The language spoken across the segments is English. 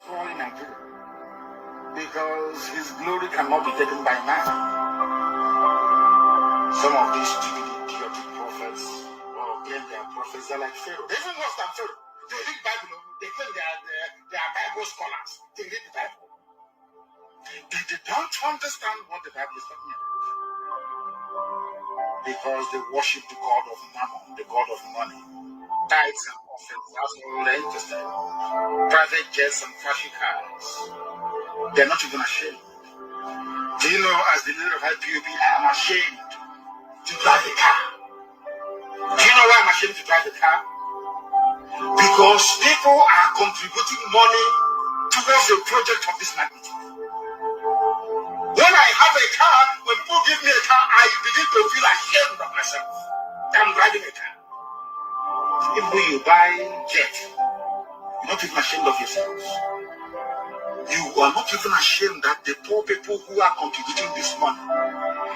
All in Nigeria. Because his glory cannot be taken by man. Some of these stupid, idiotic prophets claim they are prophets. They're like Pharaoh. They even worse than Pharaoh. They read Bible. They claim they are Bible scholars. They read the Bible. They don't understand what the Bible is talking about. Because they worship the God of Mammon, the God of money. Tithes and offerings, that's all they're interested in. Private jets and flashy cars. They're not even ashamed. Do you know, as the leader of IPOB, I am ashamed to drive a car. Do you know why I'm ashamed to drive a car? Because people are contributing money towards a project of this magnitude. When I have a car, when people give me a car, I begin to feel ashamed of myself. I'm driving a car. If you buy jet, you're not even ashamed of yourselves. You are not even ashamed that the poor people who are contributing this money,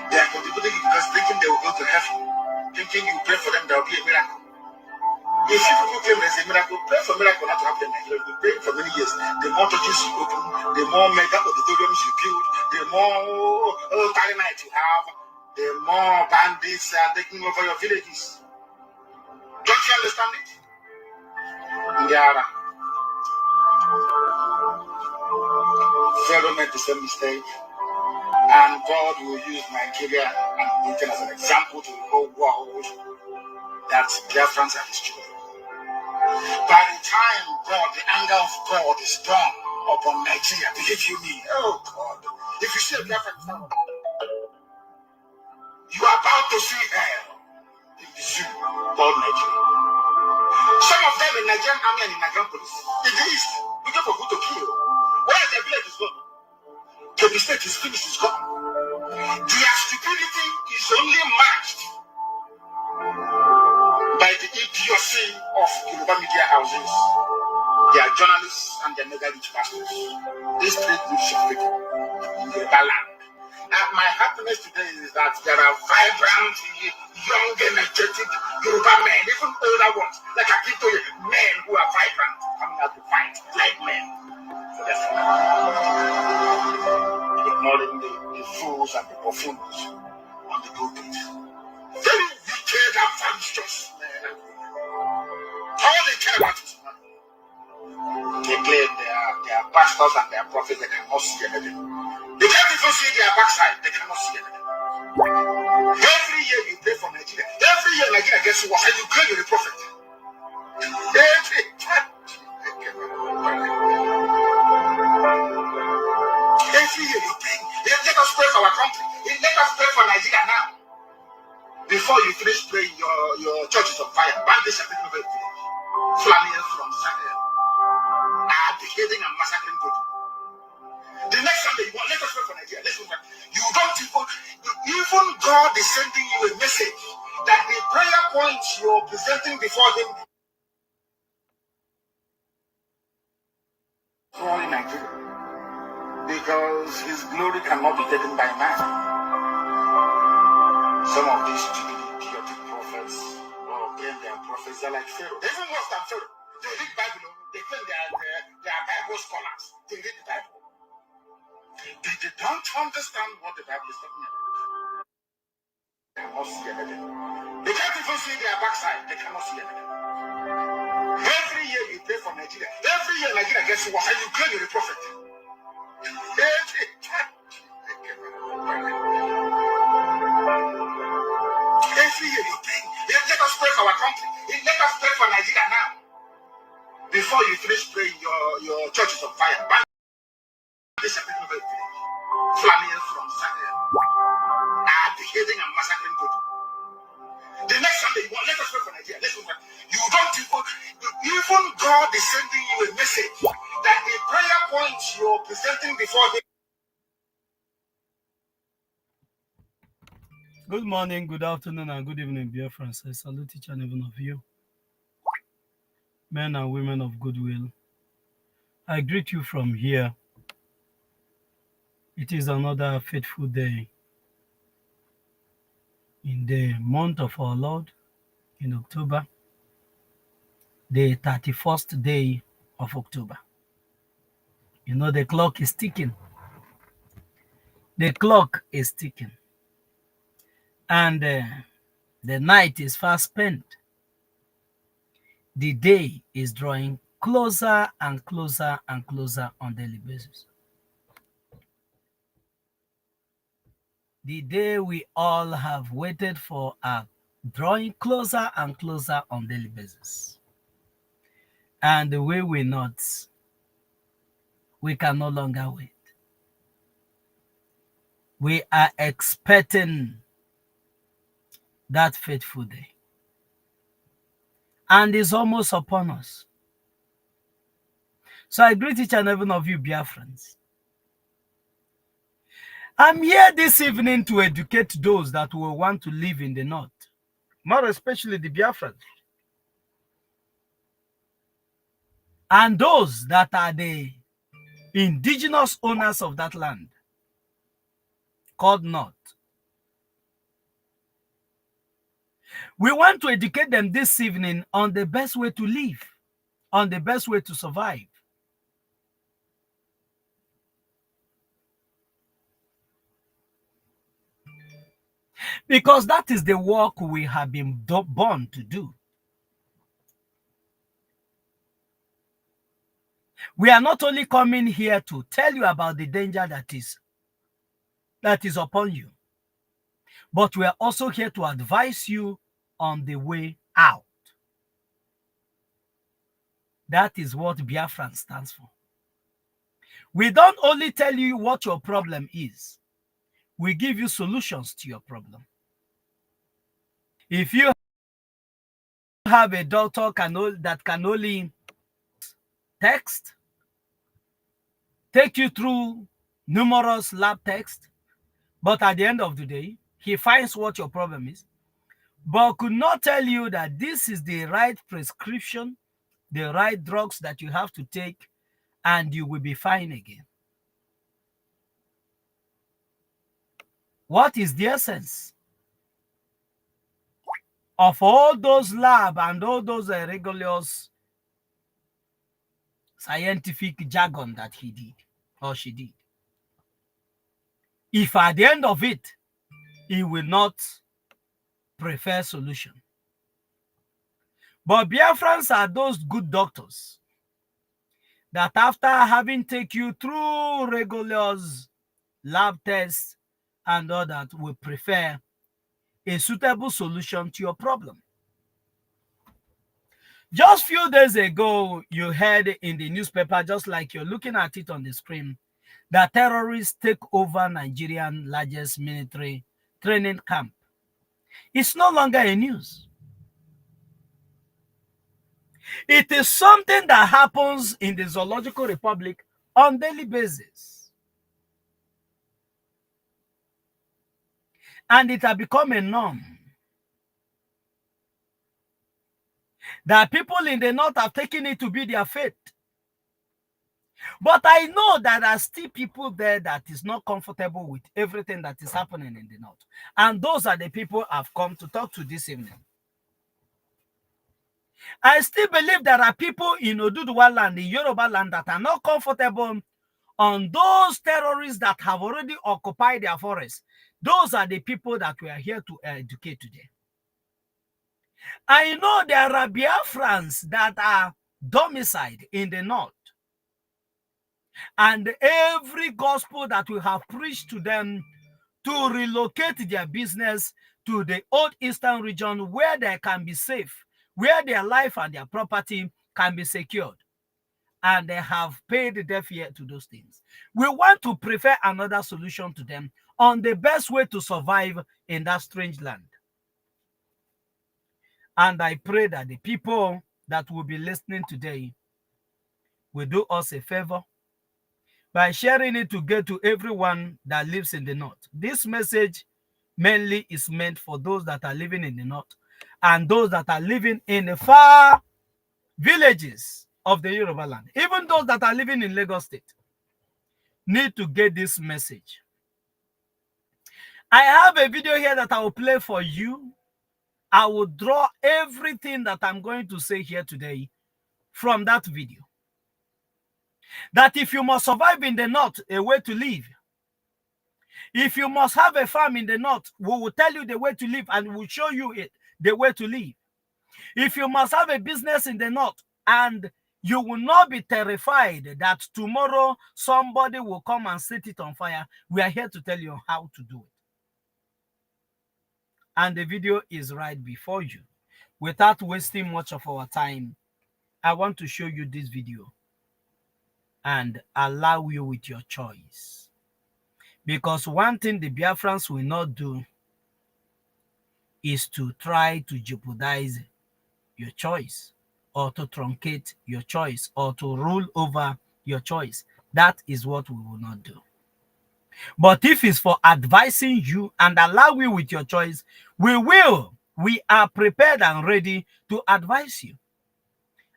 they are contributing it because thinking they will go to heaven, thinking you pray for them, there will be a miracle. If you people claim there's a miracle, pray for miracle not to happen in Nigeria. You've been praying for many years. The more churches you open, the more mega auditoriums you build, the more carry night you have, the more bandits are taking over your villages. Don't you understand it? Indiana. Pharaoh made the same mistake, and God will use Nigeria and Britain as an example to the whole world that Biafrans are his children. By the time the anger of God is done upon Nigeria, believe you me, oh God, if you see a Biafran town, you are about to see hell in the zoo called Nigeria. Some of them in Nigerian army and in Nigerian police, in the east, looking for who to kill. Where their village is gone? The state is finished, is gone. Their stupidity is only matched by the idiocy of Yoruba media houses. They are journalists and they're mega rich pastors. These three groups of people in Yoruba land. And my happiness today is that there are vibrant, young, energetic Yoruba men, even older ones, like I keep telling you, men who are vibrant, coming out to fight like men. So that's ignoring the fools and the buffoons on the pulpit. Very wicked and malicious men and women. All they care about is money. They claim they are pastors and they are prophets, they cannot see anything. They can't even see their backside, they cannot see anything. Every year you pray for Nigeria. Every year Nigeria gets worse and you claim you're a prophet. Every time. Every year you pray. Let us pray for our country. Let us pray for Nigeria now. Before you finish praying, your church is on fire. Bandits are taking over the village. Flanniers from Sahel are beheading and massacring people. The next Sunday, you want, let us pray for Nigeria. Let's pray. You don't even God is sending you a message that the prayer points you're presenting before Him. All in Nigeria. Because His glory cannot be taken by man. Some of these stupid, idiotic prophets claim they are prophets. They're like Pharaoh. They even worse than Pharaoh. They read Bible. They claim they are Bible scholars. They read the Bible. They don't understand what the Bible is talking about. They cannot see anything. They can't even see their backside. They cannot see anything. Every year you pray for Nigeria. Every year Nigeria gets worse and you claim you're a prophet. Every time. Every year you pray. Let us pray for our country. Let us pray for Nigeria now. Before you finish praying, your church is on fire. Bandits are taking over the village. Flanniers from Sahel are beheading and massacring people. The next Sunday, you want, let us pray for Nigeria. Let's pray. You don't even God is sending you a message that the prayer points you're presenting before Him. Good morning, good afternoon, and good evening, dear friends. I salute each and every one of you, men and women of goodwill. I greet you from here. It is another faithful day in the month of our Lord in October, the 31st day of October. You know, the clock is ticking. The clock is ticking. And the night is fast spent. The day is drawing closer and closer and closer on daily basis. The day we all have waited for are drawing closer and closer on daily basis. And the way we not, we can no longer wait. We are expecting that fateful day. And it's almost upon us. So I greet each and every one of you, Biafrans. I'm here this evening to educate those that will want to live in the north, more especially the Biafrans, and those that are the indigenous owners of that land called North. We want to educate them this evening on the best way to live, on the best way to survive. Because that is the work we have been born to do. We are not only coming here to tell you about the danger that is upon you, but we are also here to advise you on the way out. That is what Biafran stands for. We don't only tell you what your problem is, we give you solutions to your problem. If you have a doctor that can only text, take you through numerous lab tests, but at the end of the day, he finds what your problem is, but could not tell you that this is the right prescription, the right drugs that you have to take, and you will be fine again. What is the essence of all those lab and all those rigorous scientific jargon that he did or she did, if at the end of it, he will not prefer solution? But Biafrans are those good doctors that after having take you through rigorous lab tests and all that, will prefer a suitable solution to your problem. Just few days ago, you heard in the newspaper, just like you're looking at it on the screen, that terrorists take over Nigerian largest military training camp. It's no longer a news. It is something that happens in the Zoological Republic on daily basis. And it has become a norm that people in the north have taken it to be their fate. But I know that there are still people there that is not comfortable with everything that is happening in the north. And those are the people I've come to talk to this evening. I still believe there are people in Oduduwa land, in Yoruba land, that are not comfortable on those terrorists that have already occupied their forests. Those are the people that we are here to educate today. I know there are Biafrans that are domiciled in the north. And every gospel that we have preached to them to relocate their business to the old eastern region where they can be safe, where their life and their property can be secured. And they have paid deaf ear to those things. We want to prefer another solution to them on the best way to survive in that strange land. And I pray that the people that will be listening today will do us a favor by sharing it to get to everyone that lives in the north. This message mainly is meant for those that are living in the north and those that are living in the far villages of the Yoruba land. Even those that are living in Lagos State need to get this message. I have a video here that I will play for you. I will draw everything that I'm going to say here today from that video. That if you must survive in the north, a way to live. If you must have a farm in the north, we will tell you the way to live and we'll show you it, the way to live. If you must have a business in the north, and you will not be terrified that tomorrow somebody will come and set it on fire, we are here to tell you how to do it. And the video is right before you. Without wasting much of our time, I want to show you this video and allow you with your choice. Because one thing the Biafrans will not do is to try to jeopardize your choice, or to truncate your choice, or to rule over your choice. That is what we will not do. But if it's for advising you and allow you with your choice, we will. We are prepared and ready to advise you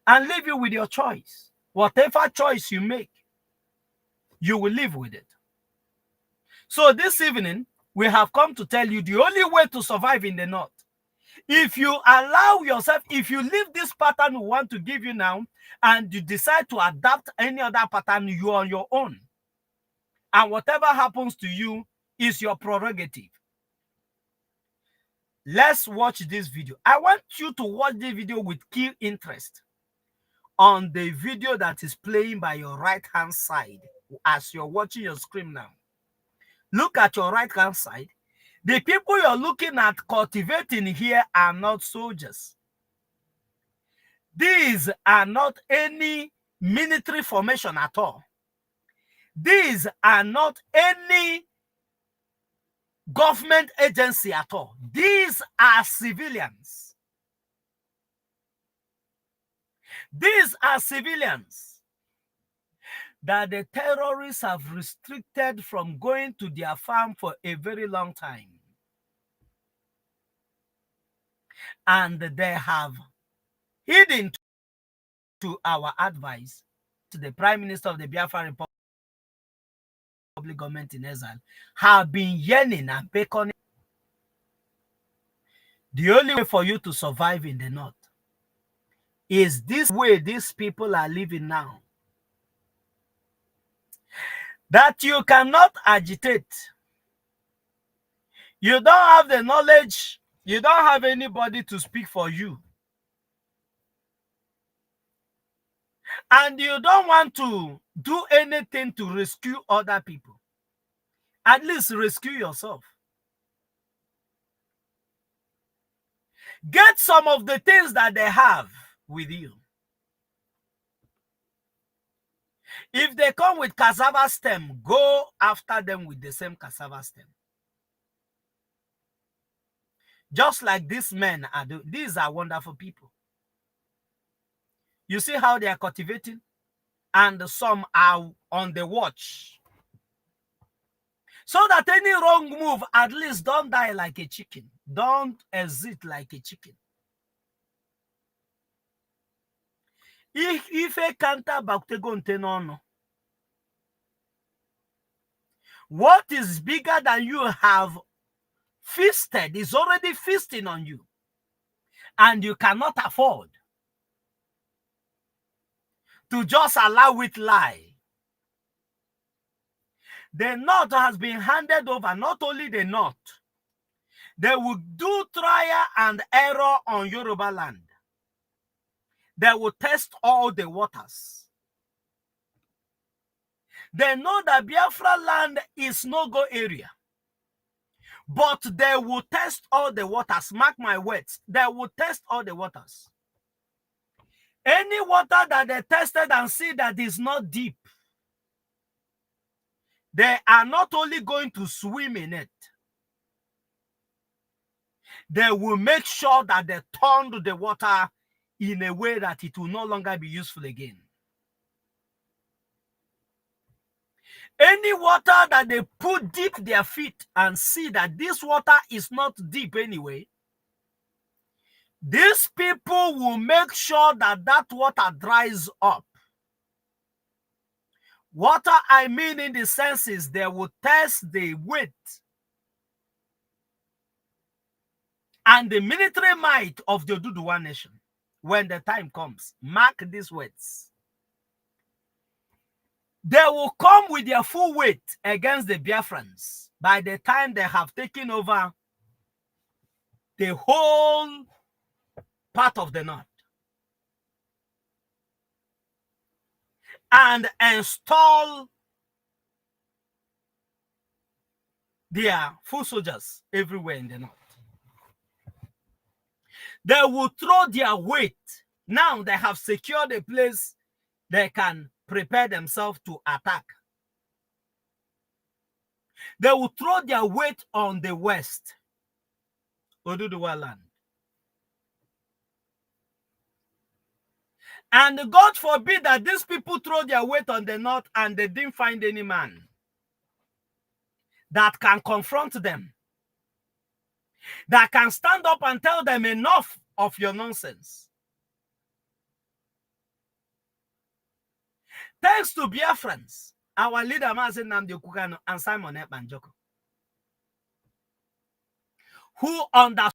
and leave you with your choice. Whatever choice you make, you will live with it. So this evening, we have come to tell you the only way to survive in the north. If you allow yourself, if you leave this pattern we want to give you now, and you decide to adapt any other pattern, you are on your own. And whatever happens to you is your prerogative. Let's watch this video. I want you to watch this video with keen interest on the video that is playing by your right-hand side as you're watching your screen now. Look at your right-hand side. The people you're looking at cultivating here are not soldiers. These are not any military formation at all. These are not any government agency at all. These are civilians. These are civilians that the terrorists have restricted from going to their farm for a very long time. And they have hidden to our advice, to the Prime Minister of the Biafra Republic government in exile, have been yearning and beckoning. The only way for you to survive in the north is this way these people are living now. That you cannot agitate. You don't have the knowledge. You don't have anybody to speak for you. And you don't want to do anything to rescue other people. At least rescue yourself. Get some of the things that they have with you. If they come with cassava stem, go after them with the same cassava stem. Just like these men are doing. These are wonderful people. You see how they are cultivating? And some are on the watch. So that any wrong move, at least don't die like a chicken. Don't exit like a chicken. If a canter baktegon, what is bigger than you have feasted is already feasting on you. And you cannot afford to just allow it lie. The North has been handed over, not only the North. They will do trial and error on Yoruba land. They will test all the waters. They know that Biafra land is no-go area. But they will test all the waters. Mark my words. They will test all the waters. Any water that they tested and see that is not deep, they are not only going to swim in it, they will make sure that they turn the water in a way that it will no longer be useful again. Any water that they put deep their feet and see that this water is not deep anyway, these people will make sure that that water dries up. Water, I mean in the sense is they will test the weight and the military might of the Oduduwa nation when the time comes. Mark these words. They will come with their full weight against the Biafrans by the time they have taken over the whole part of the north and install their full soldiers everywhere in the north. They will throw their weight. Now they have secured a place they can prepare themselves to attack. They will throw their weight on the west, Oduduwa land. And God forbid that these people throw their weight on the north and they didn't find any man that can confront them, that can stand up and tell them enough of your nonsense. Thanks to Biafrans, our leader Mazen Nnamdi Kanu and Simon Ekpanjoko, who understood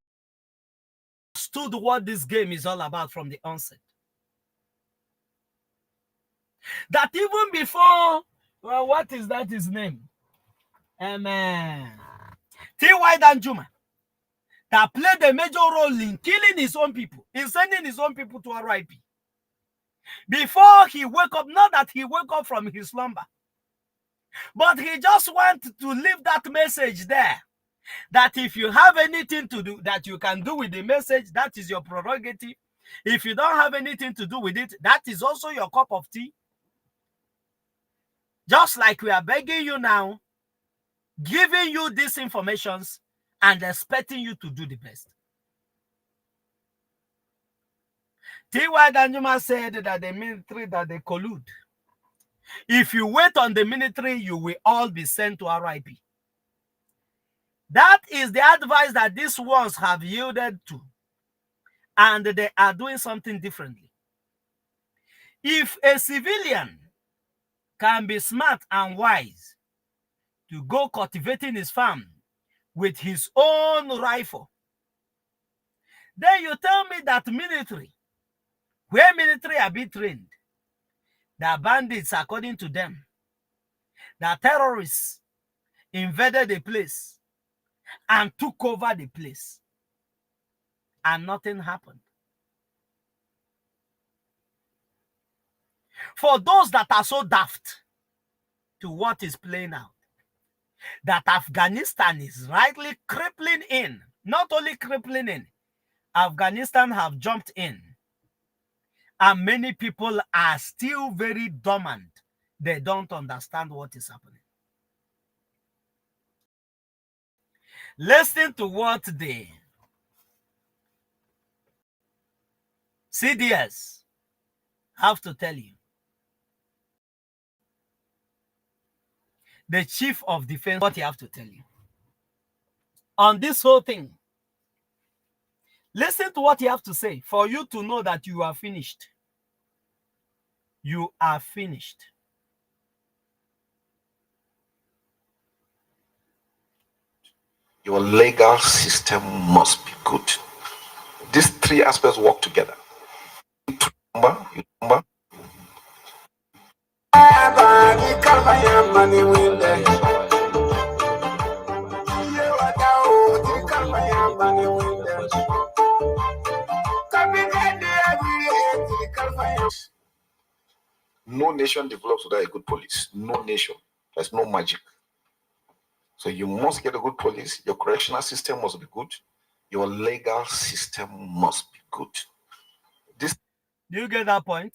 what this game is all about from the onset. That even before, well, what is that his name? T.Y. Danjuma, that played a major role in killing his own people, in sending his own people to RIP. Before he woke up, not that he woke up from his slumber, but he just wanted to leave that message there. That if you have anything to do, that you can do with the message, that is your prerogative. If you don't have anything to do with it, that is also your cup of tea. Just like we are begging you now, giving you these informations and expecting you to do the best. T.Y. Danjuma said that the military, that they collude. If you wait on the military, you will all be sent to RIP. That is the advice that these ones have yielded to. And they are doing something differently. If a civilian can be smart and wise to go cultivating his farm with his own rifle, then you tell me that military, where military are being trained, the bandits, according to them, the terrorists invaded the place and took over the place, and nothing happened. For those that are so daft to what is playing out, that Afghanistan is rightly crippling in, not only crippling in, Afghanistan have jumped in, and many people are still very dormant. They don't understand what is happening. Listen to what the CDS have to tell you. The chief of defense, what he have to tell you on this whole thing. Listen to what he have to say for you to know that you are finished. You are finished. Your legal system must be good. These three aspects work together. No nation develops without a good police. No nation. There's no magic. So you must get a good police. Your correctional system must be good. Your legal system must be good. Do you get that point?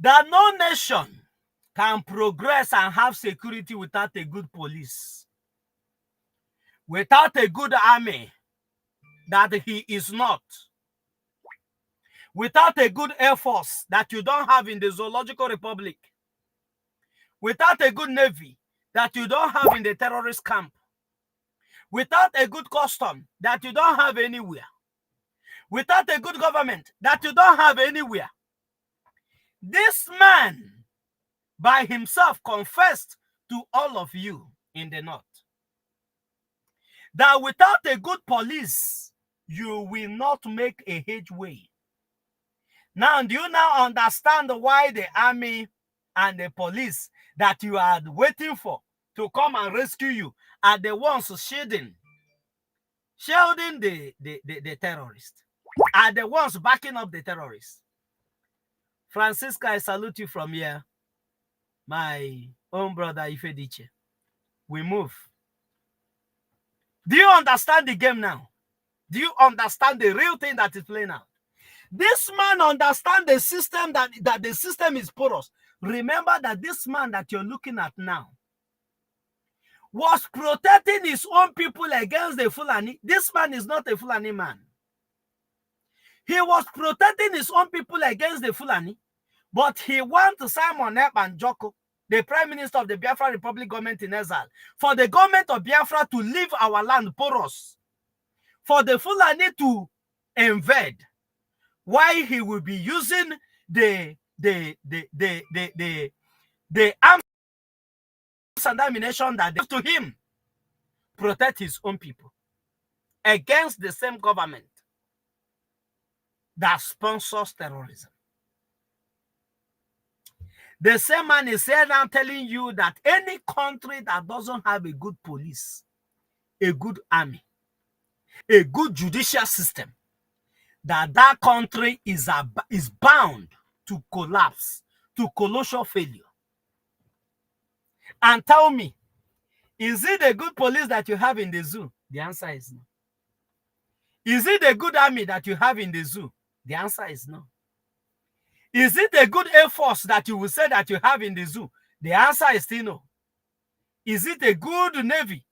That no nation can progress and have security without a good police, without a good army, that he is not, without a good air force that you don't have in the Zoological Republic, without a good navy that you don't have in the terrorist camp, without a good custom that you don't have anywhere, without a good government that you don't have anywhere. This man by himself confessed to all of you in the north that without a good police, you will not make a headway. Now, do you now understand why the army and the police that you are waiting for to come and rescue you are the ones shielding the terrorists, are the ones backing up the terrorists? Francisca, I salute you from here, my own brother Ifediche. We move. Do you understand the game now? Do you understand the real thing that is playing out? This man understands the system, that the system is porous. Remember that this man that you're looking at now was protecting his own people against the Fulani. This man is not a Fulani man. He was protecting his own people against the Fulani, but he wants Simon Ep and Joko, the Prime Minister of the Biafra Republic government in exile, for the government of Biafra to leave our land porous, for the Fulani to invade, why he will be using the arms and ammunition that they give to him, protect his own people against the same government that sponsors terrorism. The same man is here now telling you that any country that doesn't have a good police, a good army, a good judicial system, that country is bound to collapse, to colossal failure. And tell me, is it a good police that you have in the zoo? The answer is no. Is it a good army that you have in the zoo? The answer is no. Is it a good Air Force that you will say that you have in the zoo? The answer is still no. Is it a good Navy?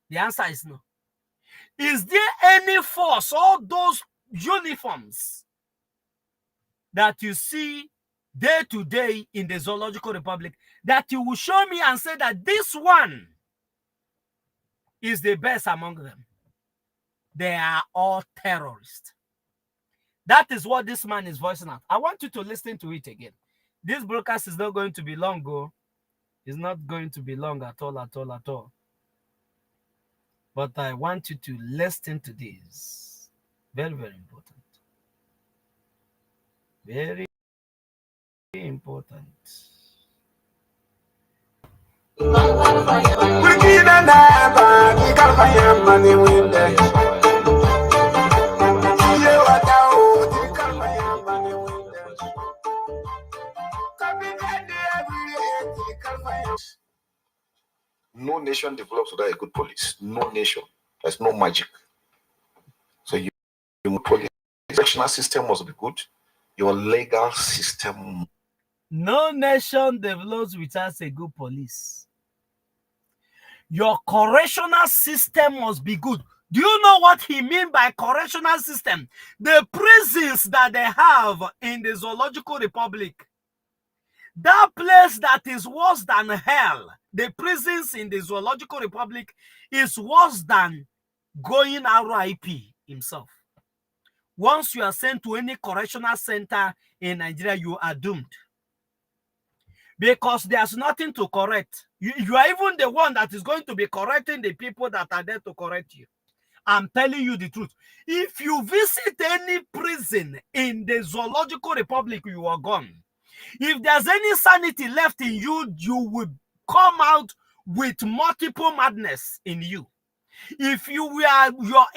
The answer is no. Is there any force, all those uniforms that you see day to day in the Zoological Republic, that you will show me and say that this one is the best among them? They are all terrorists. That is what this man is voicing out. I want you to listen to it again. This broadcast is not going to be long, go. It's not going to be long at all, at all, at all. But I want you to listen to this. Very, very important. Very important. No nation develops without a good police. No nation. There's no magic. So your police correctional system must be good. Your legal system. No nation develops without a good police. Your correctional system must be good. Do you know what he means by correctional system? The prisons that they have in the Zoological Republic, that place that is worse than hell, the prisons in the Zoological Republic is worse than going RIP himself. Once you are sent to any correctional center in Nigeria, you are doomed. Because there's nothing to correct. You are even the one that is going to be correcting the people that are there to correct you. I'm telling you the truth. If you visit any prison in the Zoological Republic, you are gone. If there's any sanity left in you, you will come out with multiple madness in you. If your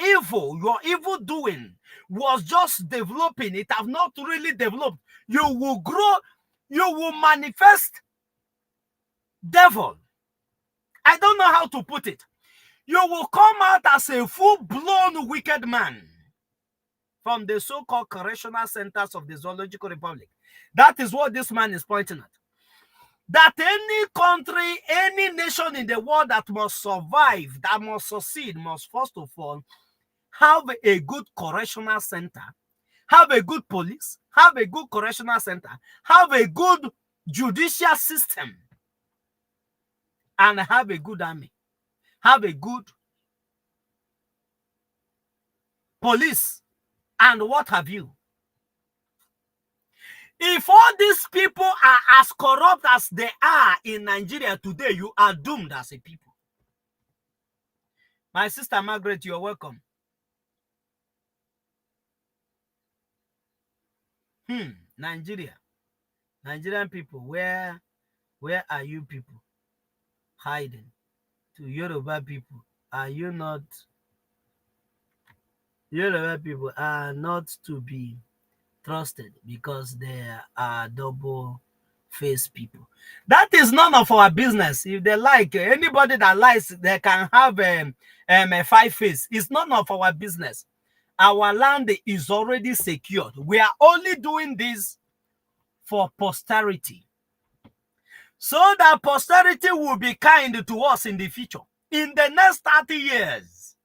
evil doing was just developing, it have not really developed, you will grow, you will manifest devil. I don't know how to put it. You will come out as a full-blown wicked man from the so-called correctional centers of the Zoological Republic. That is what this man is pointing at. That any country, any nation in the world that must survive, that must succeed, must first of all have a good correctional center, have a good police, have a good correctional center, have a good judicial system, and have a good army, have a good police, and what have you. If all these people are as corrupt as they are in Nigeria today, you are doomed as a people. My sister Margaret, you're welcome. Nigerian people, where are you people hiding? To Yoruba people, are you not? Yoruba people are not to be trusted because they are double-faced people. That is none of our business. If they like, anybody that lies, they can have a five face. It's none of our business. Our land is already secured. We are only doing this for posterity, so that posterity will be kind to us in the future. In the next 30 years,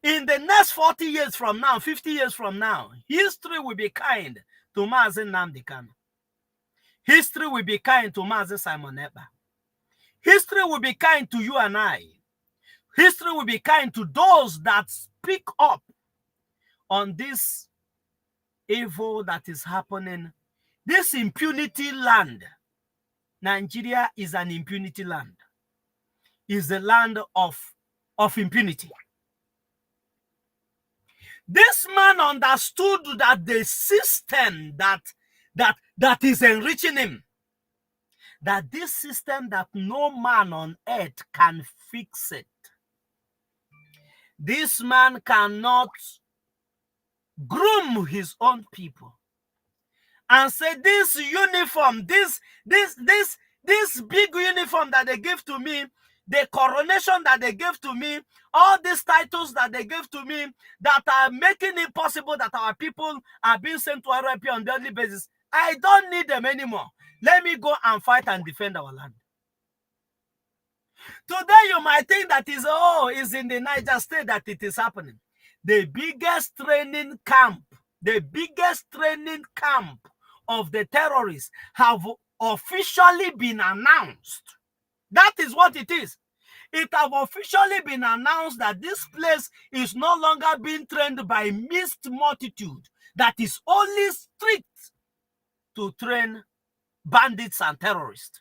in the next 40 years from now, 50 years from now, history will be kind to Mazi Nnamdi Kanu. History will be kind to Mazi Simon Ekpa. History will be kind to you and I. History will be kind to those that speak up on this evil that is happening. This impunity land. Nigeria is an impunity land. Is the land of impunity. This man understood that the system that is enriching him, that this system that no man on earth can fix it. This man cannot groom his own people and say, this uniform, this big uniform that they give to me, the coronation that they gave to me, all these titles that they gave to me that are making it possible that our people are being sent to RIP on a daily basis, I don't need them anymore. Let me go and fight and defend our land. Today you might think that is in the Niger State that it is happening. The biggest training camp of the terrorists have officially been announced. That is what it is. It have officially been announced that this place is no longer being trained by mixed multitude, that is only strict to train bandits and terrorists.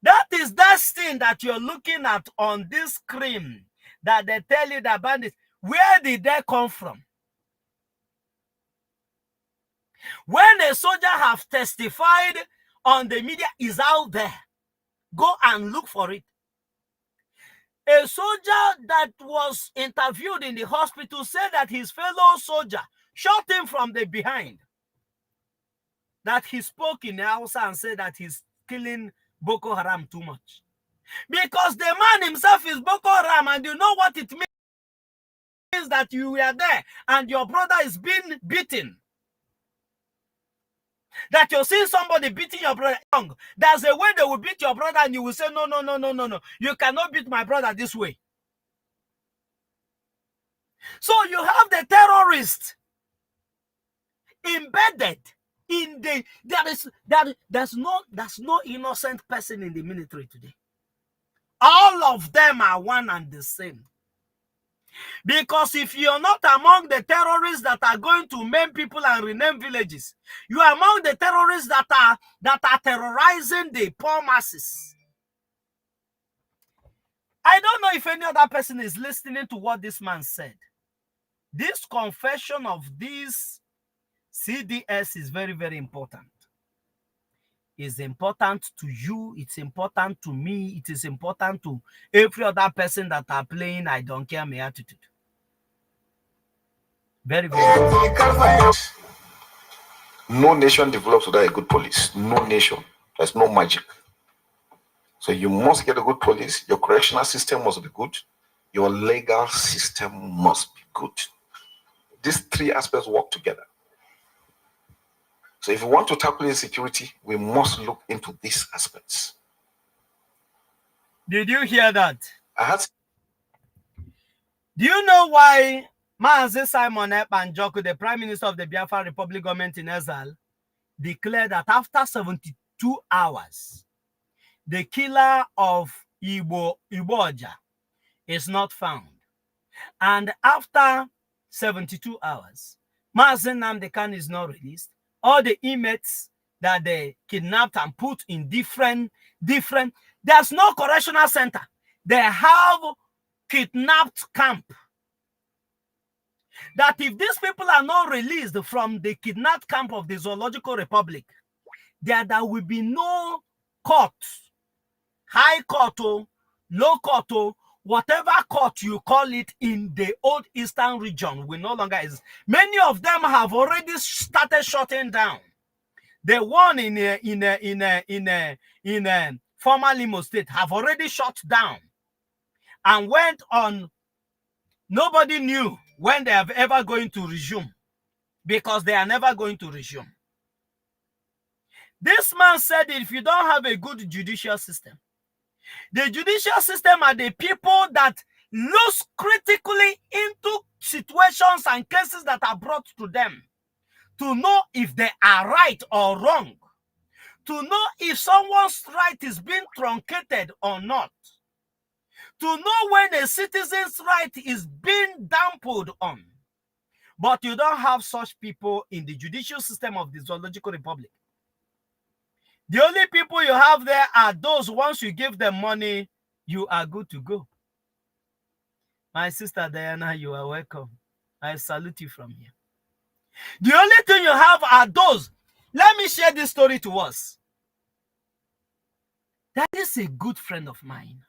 That is that thing that you're looking at on this screen, that they tell you that bandits, where did they come from? When a soldier have testified on the media, is out there. Go and look for it. A soldier that was interviewed in the hospital said that his fellow soldier shot him from the behind. That he spoke in Hausa and said that he's killing Boko Haram too much. Because the man himself is Boko Haram, and you know what it means that you were there and your brother is being beaten. That you're seeing somebody beating your brother. There's a way they will beat your brother and you will say, no. You cannot beat my brother this way. So you have the terrorist embedded in the, there's no innocent person in the military today. All of them are one and the same. Because if you're not among the terrorists that are going to maim people and rename villages, you are among the terrorists that are terrorizing the poor masses. I don't know if any other person is listening to what this man said. This confession of this CDS is very, very important. It's important to you. It's important to me. It is important to every other person that are playing I don't care my attitude. Very, very important. No nation develops without a good police. No nation. There's no magic. So you must get a good police. Your correctional system must be good. Your legal system must be good. These three aspects work together. So if we want to tackle insecurity, we must look into these aspects. Did you hear that? Do you know why Mazi Simon Ekpa Njoku, the Prime Minister of the Biafra Republic government in exile, declared that after 72 hours, the killer of Igbo Oja is not found. And after 72 hours, Mazi Nnamdi Kanu is not released. All the inmates that they kidnapped and put in different, there's no correctional center. They have kidnapped camp. that if these people are not released from the kidnapped camp of the Zoological Republic, there will be no court, high court, low court, whatever court you call it in the old Eastern region will no longer exist. Many of them have already started shutting down. The one in former Limo State have already shut down and went on. Nobody knew when they are ever going to resume, because they are never going to resume. This man said, if you don't have a good judicial system, the judicial system are the people that look critically into situations and cases that are brought to them to know if they are right or wrong, to know if someone's right is being truncated or not, to know when a citizen's right is being dampened on. But you don't have such people in the judicial system of the Zoological Republic. The only people you have there are those, once you give them money, you are good to go. My sister Diana, you are welcome. I salute you from here. The only thing you have are those. Let me share this story to us. That is a good friend of mine.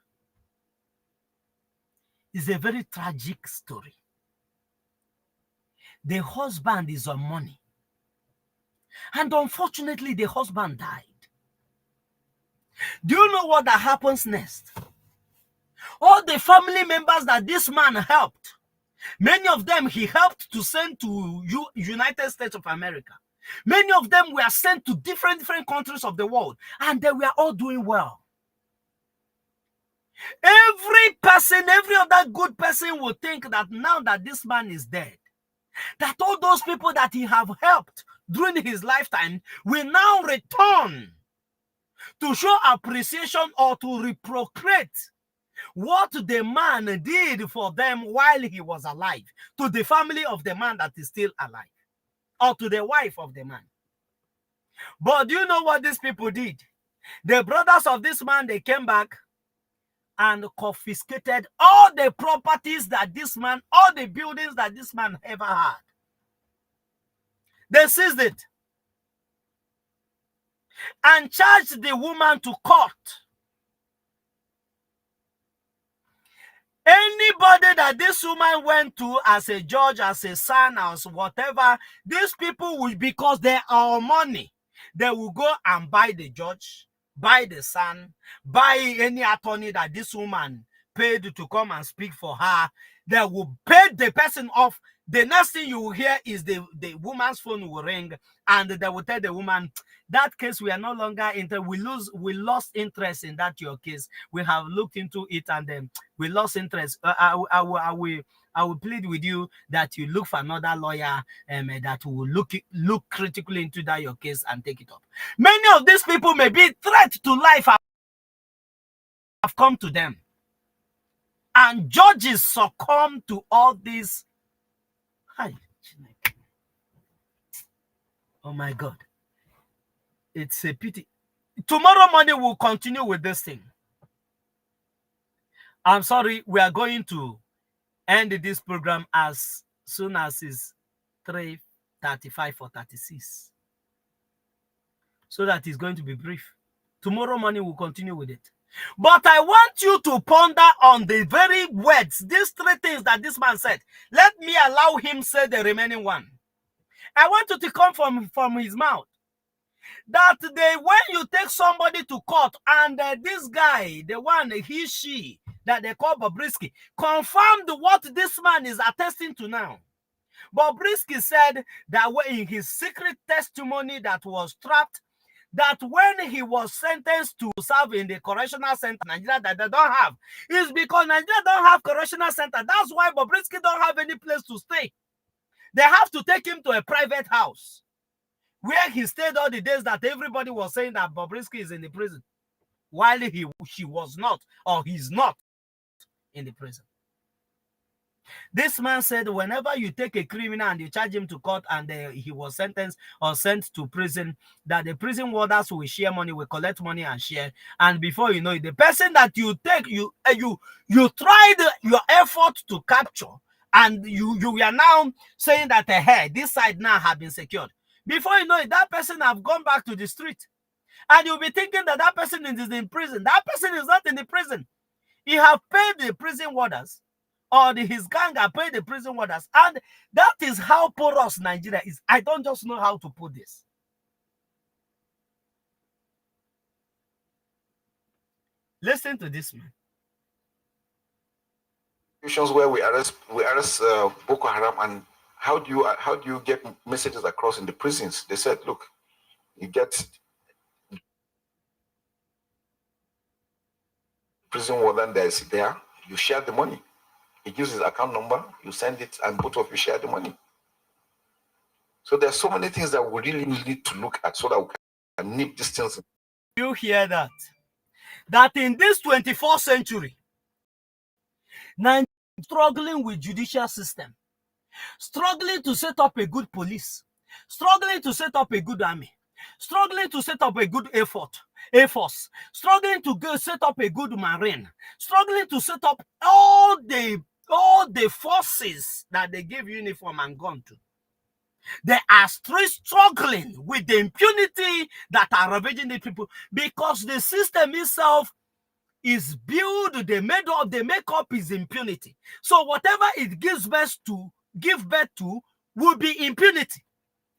It's a very tragic story. The husband is on money. And unfortunately, the husband died. Do you know what that happens next? All the family members that this man helped, many of them he helped to send to United States of America. Many of them were sent to different countries of the world, and they were all doing well. Every person, every other good person would think that now that this man is dead, that all those people that he have helped during his lifetime will now return to show appreciation or to reciprocate what the man did for them while he was alive, to the family of the man that is still alive, or to the wife of the man. But do you know what these people did? The brothers of this man, they came back and confiscated all the properties that this man, all the buildings that this man ever had. They seized it and charged the woman to court. Anybody that this woman went to as a judge, as a son, as whatever, these people will, because they are money, they will go and buy the judge, buy the son, buy any attorney that this woman paid to come and speak for her. They will pay the person off. The next thing you will hear is the woman's phone will ring, and they will tell the woman, that case we are no longer we lost interest in that your case. We have looked into it and then we lost interest. I will plead with you that you look for another lawyer that will look critically into that your case and take it up. Many of these people may be threat to life have come to them, and judges succumb to all these. Hi. Oh my God. It's a pity. Tomorrow morning we'll continue with this thing. I'm sorry, we are going to end this program as soon as it's 3:35 or 36. So that it's going to be brief. Tomorrow morning we'll continue with it. But I want you to ponder on the very words, these three things that this man said. Let me allow him say the remaining one. I want you to come from his mouth. That when you take somebody to court and this guy, the one, she, that they call Bobrisky, confirmed what this man is attesting to now. Bobrisky said that in his secret testimony that was trapped, that when he was sentenced to serve in the correctional center, Nigeria, that they don't have, is because Nigeria don't have correctional center. That's why Bobrisky don't have any place to stay. They have to take him to a private house where he stayed all the days that everybody was saying that Bobrisky is in the prison, while he was not, or he's not in the prison. This man said whenever you take a criminal and you charge him to court and he was sentenced or sent to prison, that the prison warders will share money, will collect money and share. And before you know it, the person that you take, you tried your effort to capture And you are now saying that hey, this side now have been secured. Before you know it, that person have gone back to the street. And you'll be thinking that that person is in prison. That person is not in the prison. He have paid the prison warders, or his gang have paid the prison warders. And that is how porous Nigeria is. I don't just know how to put this. Listen to this, man. Situations where we arrest Boko Haram, and how do you get messages across in the prisons? They said, look, you get prison warden there, you share the money. He gives his account number, you send it, and both of you share the money. So there's so many things that we really need to look at so that we can nip these things. You hear that? That in this 24th century, Nigeria is struggling with judicial system, struggling to set up a good police, struggling to set up a good army, struggling to set up a good Air Force, struggling to set up a good marine, struggling to set up all the forces that they give uniform and gun to. They are still struggling with the impunity that are ravaging the people, because the system itself is built, the makeup is impunity. So whatever it gives birth to will be impunity.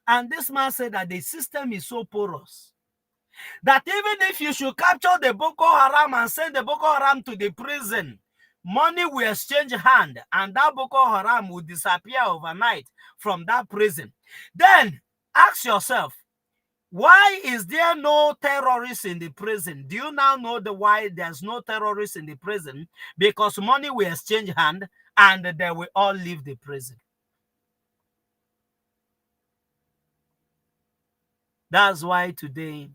And this man said that the system is so porous that even if you should capture the Boko Haram and send the Boko Haram to the prison, money will exchange hand, and that Boko Haram will disappear overnight from that prison. Then ask yourself, why is there no terrorists in the prison? Do you now know why there's no terrorists in the prison? Because money will exchange hand and they will all leave the prison. That's why today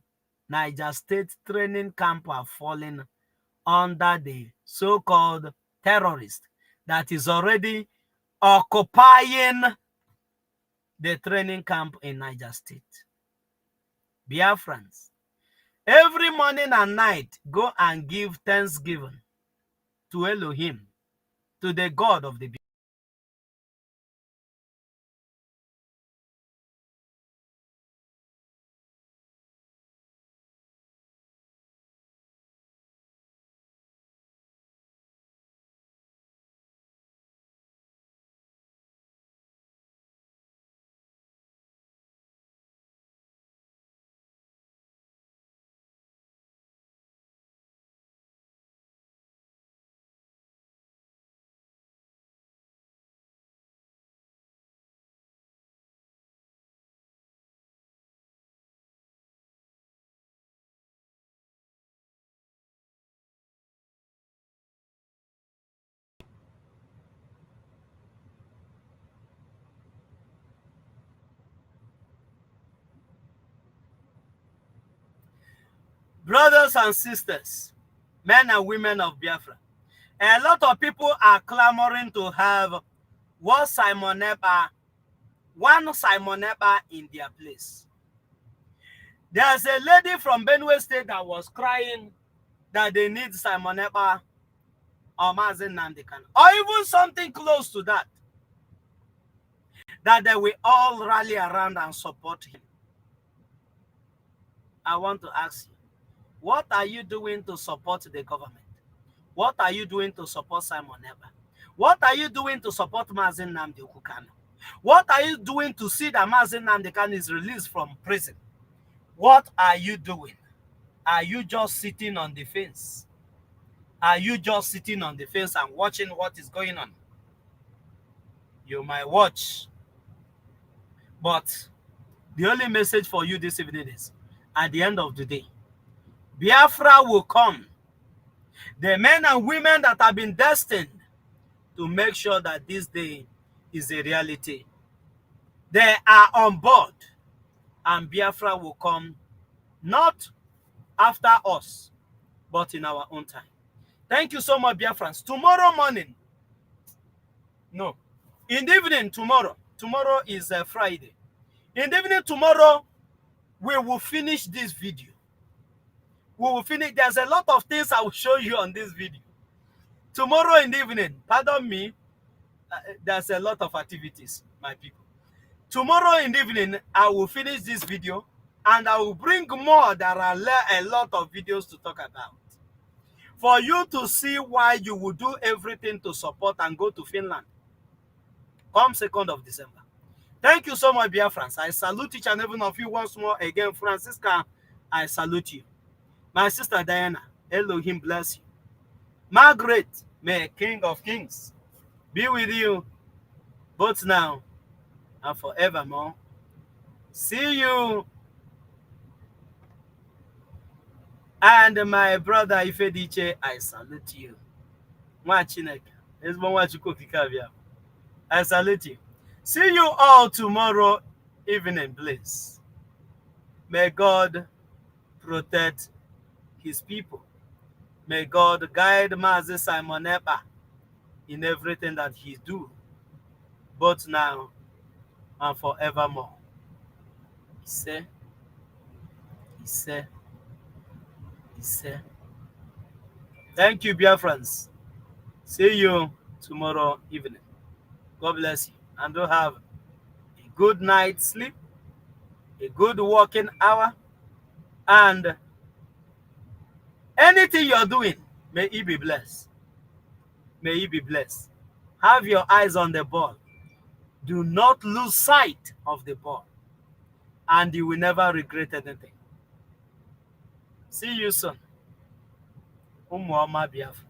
Niger State training camp are falling under the so-called terrorist that is already occupying the training camp in Niger State. Biafrans, every morning and night, go and give thanksgiving to Elohim, to the God of the Biafra. Brothers and sisters, men and women of Biafra, a lot of people are clamoring to have one Simon Ekpa in their place. There's a lady from Benue State that was crying that they need Simon Ekpa or Mazi Nnamdi Kanu, or even something close to that, that they will all rally around and support him. I want to ask you, what are you doing to support the government? What are you doing to support Simon Ekpa? What are you doing to support Mazi Nnamdi Kanu? What are you doing to see that Mazi Nnamdi Kanu is released from prison? What are you doing? Are you just sitting on the fence? Are you just sitting on the fence and watching what is going on? You might watch, but the only message for you this evening is, at the end of the day, Biafra will come. The men and women that have been destined to make sure that this day is a reality, they are on board, and Biafra will come, not after us, but in our own time. Thank you so much, Biafrans. Tomorrow morning, no, in the evening tomorrow is Friday. In the evening tomorrow, we will finish this video. We will finish. There's a lot of things I will show you on this video. Tomorrow in the evening, pardon me, there's a lot of activities, my people. Tomorrow in the evening, I will finish this video and I will bring more. There are a lot of videos to talk about. For you to see why you will do everything to support and go to Finland come 2nd of December. Thank you so much, dear friends. I salute each and every one of you once more again. Francisca, I salute you. My sister Diana, Elohim bless you. Margaret, may King of Kings be with you both now and forevermore. See you. And my brother Ifediche, I salute you. I salute you. See you all tomorrow evening, please. May God protect his people. May God guide Mazi Simon Epa in everything that he do, both now and forevermore. He said, he said, he said. Thank you, dear friends. See you tomorrow evening. God bless you. And do have a good night's sleep, a good working hour, and anything you're doing, may it be blessed. May it be blessed. Have your eyes on the ball. Do not lose sight of the ball. And you will never regret anything. See you soon. Umuoma Biafra.